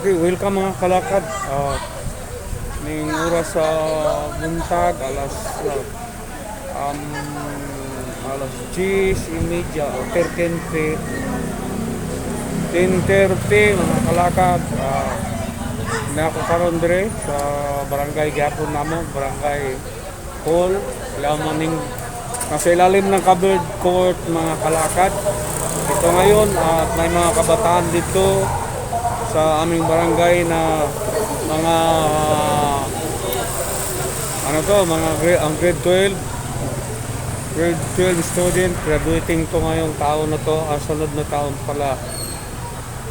Okay, welcome mga kalakad. Ning oras sa buntag, um, alas 10:30 o 10:30 mga kalakad. Na ako karon dire sa barangay gyapon namo, barangay Hall, Lamaning nasa ilalim ng covered court mga kalakad. Ito ngayon at may mga kabataan dito sa aming barangay na mga ang grade 12 student graduating to ngayong taon na to, sunod na taon pala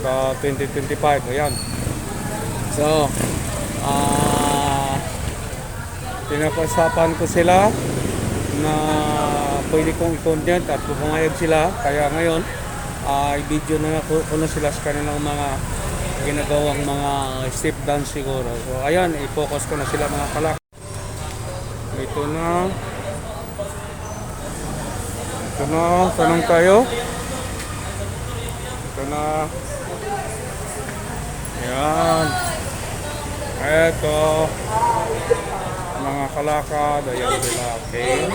sa 2025. Ayan. So, pinapausapan ko sila na pwede kong i-content at pumayag sila. Kaya ngayon, i-video na ko na sila sa kanilang mga ginagawang mga step dance siguro. So, ayan, i-focus ko na sila mga kalak. Ito na. Tanong tayo. Ito na. Ayan. Ito. Mga kalakad, ayan sila. Okay.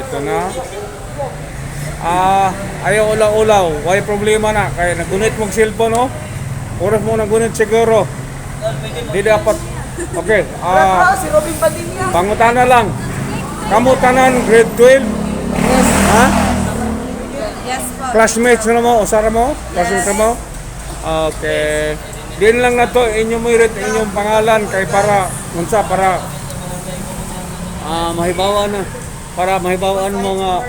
Ito na. Ayaw ulaw-ulaw. Why problema na. Kaya nagunit mong cellphone, no? Oras mo nagunit siguro. Di dapat. Okay. Pangutana lang. Kamu tanan grade 12? Yes. Ha? Yes po. Classmates na mo? Usara mo? Classmates mo? Okay. Din lang na to. Inyong mo inyong pangalan. Kay para mahibawaan na. Para mahibawaan mo nga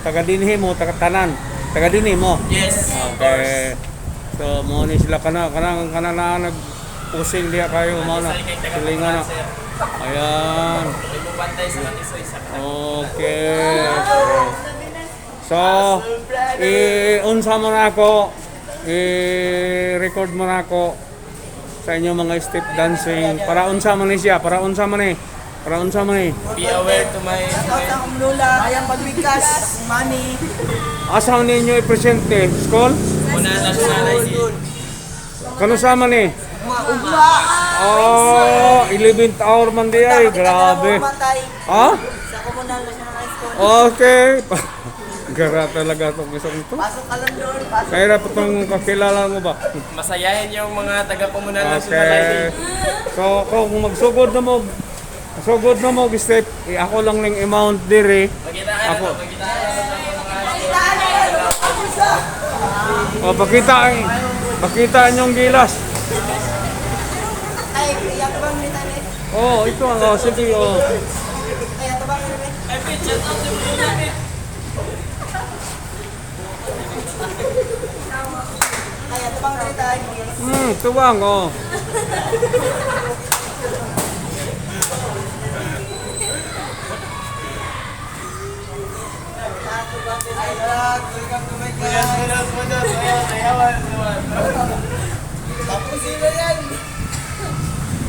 taga-dinhi mo, taga-tanan. Taga-dinhi mo? Yes. Okay. So, mo ni sila kana na nag-pusing diya kayo mo na. Silingan na. Ayan. Okay. So, i-unsa mo na ako. I-record mo na ako sa inyo mga step dancing. Para unsa man ni siya, para unsa man ni. Be aware to my Lula, ayang pagbigas, money. Asa ninyo i-present ni? School? Una national ID. Kano sama ni? Ugma. 11th hour man di ay. Grabe. Ha? Sa Comunal National High School. Okay. Gara talaga itong isang ito. Pasok ka lang doon, pasok. Kaya po itong kakilala mo ba? Masayahin yung mga taga-komunal national ID. Okay. So, kung magsugod na mo, step, ako lang ng amount dire. Pagitaan Ako. na to, pagitaan na O, pakita yung gilas. Ay, iyak bang ni Tane? Ito ang, sige, Ay, ito bang ni Tane? Ay, ito bang ni Tane? Tuwang, Tapos sino yan?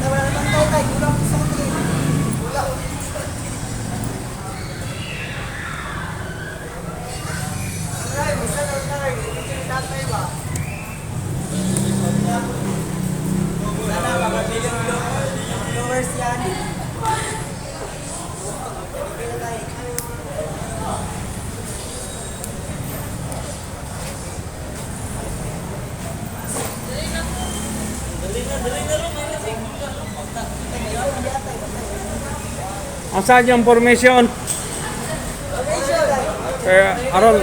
Wala naman tayo tayo, kulang sa kutin. Kulang. Ay, bisa na tayo. Hindi tatay ba? Sana mga viewers yan. Asan yung formation? Kaya, aron.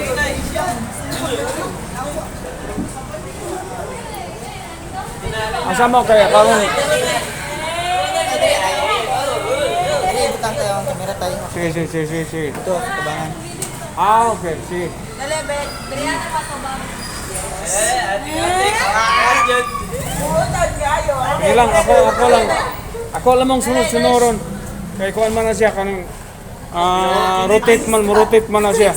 Asa mo kaya karon? Ay, butang tayo ang kamera tayo. Si. Ito, kabangan. Okay, si. Dali, beriyan pa ko ba? Ilang ako lang mong sunod-sunuron. Kay kuan man na siya kanang rotate man na siya.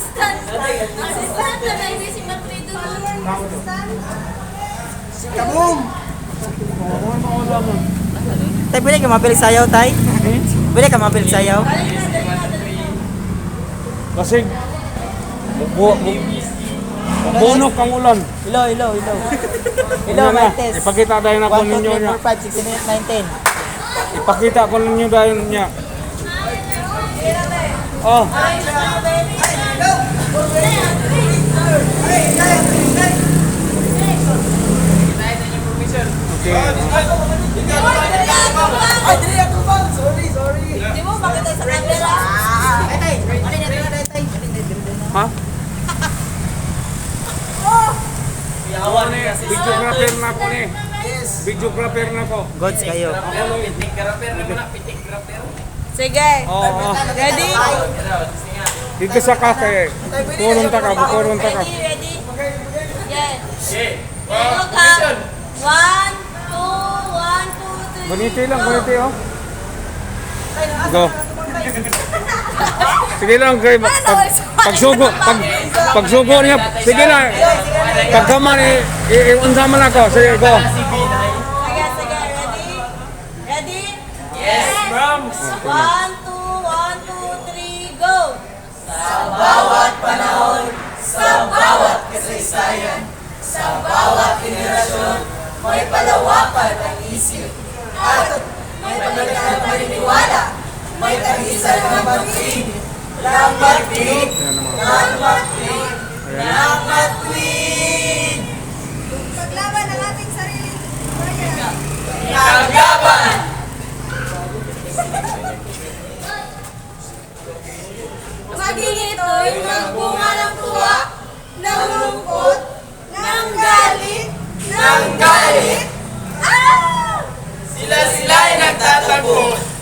Kabum! Tay, pwede ka mapilig sayaw, tay? Pwede ka mapilig sayaw? Kasi Bunok ang ulan. Hello, hello, hello. Hello, Ano na? Martes. Ipakita tayo na 1, kung 2, ninyo 3, niya. 4, 5, 6, 7, 8, 9, 10. Ipakita ko ninyo tayo niya. Oh, okay. Ay, dili ako ba? Sorry, sorry. Di mo makita sa camera? Ay, tay. Alin na, alin na, tay. Ha? Videographer na ako ni. Yes. Videographer na ako. Gods kayo. Pitik graper naman na, pitik graper. Sige. Oo. Ready? Dito sa cafe. Bukurong taka, bukurong taka. Ready, ready? Yes. Okay. Go ka. 1, 2, 1, 2, 3. Boniti lang, boniti oh. Go. Sige lang, Gray. Pagsugo niya, sige na. Pagkaman, iunsa man ako. Sige, go. Sige, sige. Ready? Ready? Yes, ma'am. 1, 2, 1, 2, 3, go! Ayan naman. Paglaban ang ating sarili. Maging ito'y magbunga ng tuwa, ng lungkot, ng galit, Ah! Sila-sila'y nagtatagpo.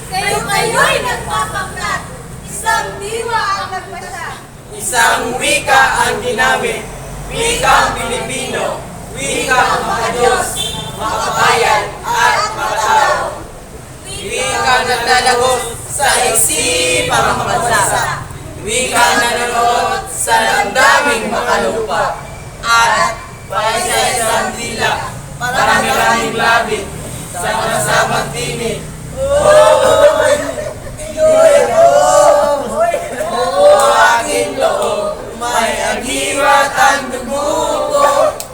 Kayo-kayo'y nagpapaklat, isang diwa ang nagpasya. Isang wika ang ginamit. Wikang Pilipino. Wikang mga Diyos, mga kabayan at mga tao. Wikang naglalagos sa isipang mga bansa. Wikang nanonood sa damdaming mga lupa. At paisa-isang dila, marami-raming labi sa masamang tinig. Aking loob, may agiwat ang dugo ko.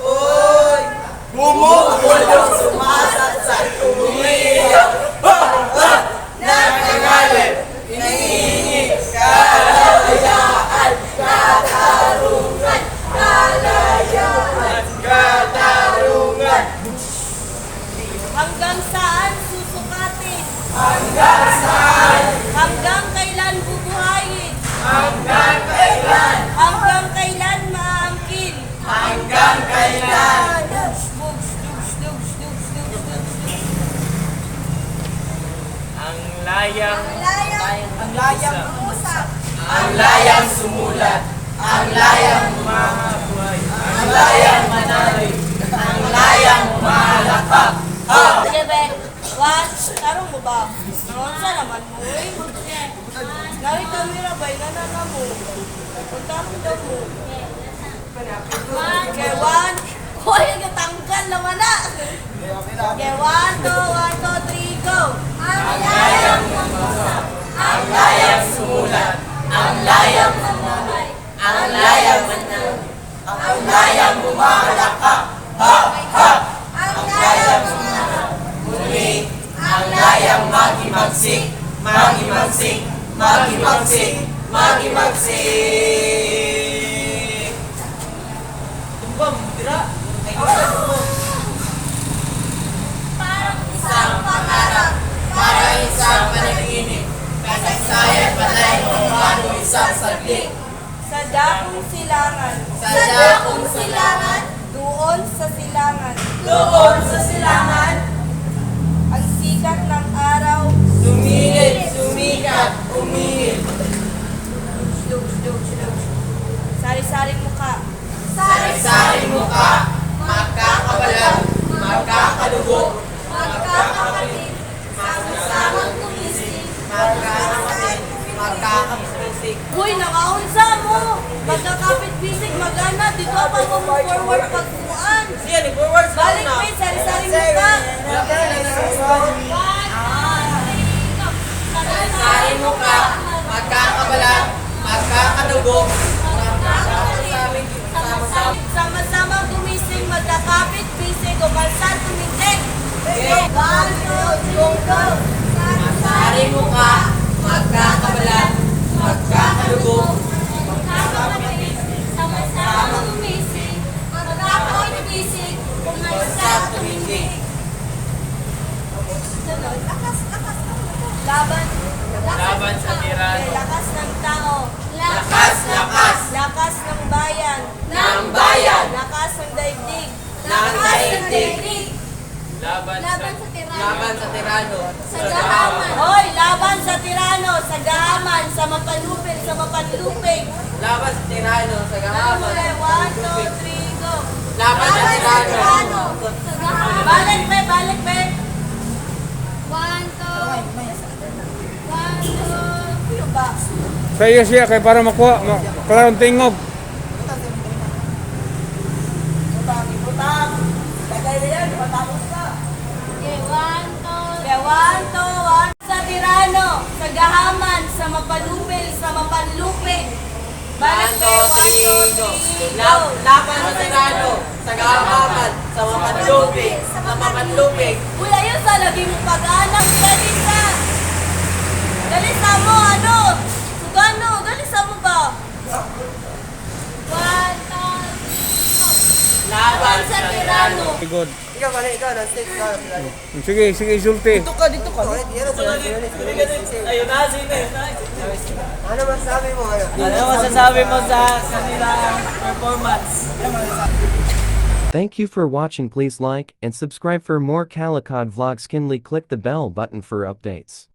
Oy, bumubulong sumasaksak, umiiyak. Nagkagalit, hinihingi, kalayaan, katarungan, katarungan. Hanggang saan susukatin? Hanggang saan? Hanggang kailan bubuhayin? Hanggang kailan? Hanggang kailan maangkin? Hanggang kailan? Dugs, dugs, dugs, dugs, dugs, dugs, dugs, dugs. Ang layang Usap. Ang layang sumulat, ang layang mahabuhay, ang layang manali, ang layang malakap. Sige, be. What? Tarong mo ba? Nangonsa naman mo, eh. Nari kamera ba? Nanana mo. Pagtarong daw mo. Okay, 1. Hoy, nagtanggal naman na. Okay, 1, 2, 1, 2, 3, go. Ang layang mag-usap. Ang layang sumulat, ang layang mamuhay, ang layang manali, ang layang bumalakap. Ang layang mangarap. Muli, ang layang magimagsik, magimagsik, magimagsik, magimagsik. Tumbang, tira. Parang isang pangarap. Para isang panaginip, kasaysayan patay kung paano isang saglit. Sa dakong silangan. Sa dakong silangan. Doon sa silangan. Doon sa silangan, Ang sikat ng araw. sumilid, sumikat, umingit. Dugs, dugs, dugs. Sari-saring mukha. Sari-saring mukha, magkakabalag, magkakadugo, Magkakapatid. Sama-samang kumisig. magkakapatid, magkakapatid. Hoy, nakaunsa mo! Magkakapit bisig magana. Dito pa mo forward pagkuhan. Siya, ni-forward sa Balik pa sari-saring mukha. Sari-saring mukha, magkakabalag, magkakadugo, magkakapatid, sama-sama. bayan, ng bayan, lakas ng daigdig, ng daigdig, laban laban sa tirano, sa gahaman. Hoy, laban sa tirano, sa gahaman, sa mapanlupig, sa mapanlupig. laban sa tirano, sa gahaman, One, two, three, go. laban sa tirano, Balik, be, balik, be. Ano ba? Sa iyo siya kay para makuha, klarong tingog. Butang. Lagay na yan, matapos na. Okay, one, two, one. Sa tirano, sa gahaman, sa mapanlupig, sa mapanlupig. Balik, be. One, two, three, go. laban sa tirano, sa gahaman, sa mapanlupig, sa mapanlupig, Uy, ayun sa lagi mo pag-anak. Dalisa. Dalisa mo, ano? Sugano, dalisa mo ba? One, two, laban sa tirano. Good. Ikaw, mali, ikaw, non-state ka. Sige, sige, sulti. Dito ka. Ayun na, sino. Ano masasabi mo? Ano masasabi mo sa kanilang performance? Thank you for watching. Please like and subscribe for more Calicod vlogs. Kindly click the bell button for updates.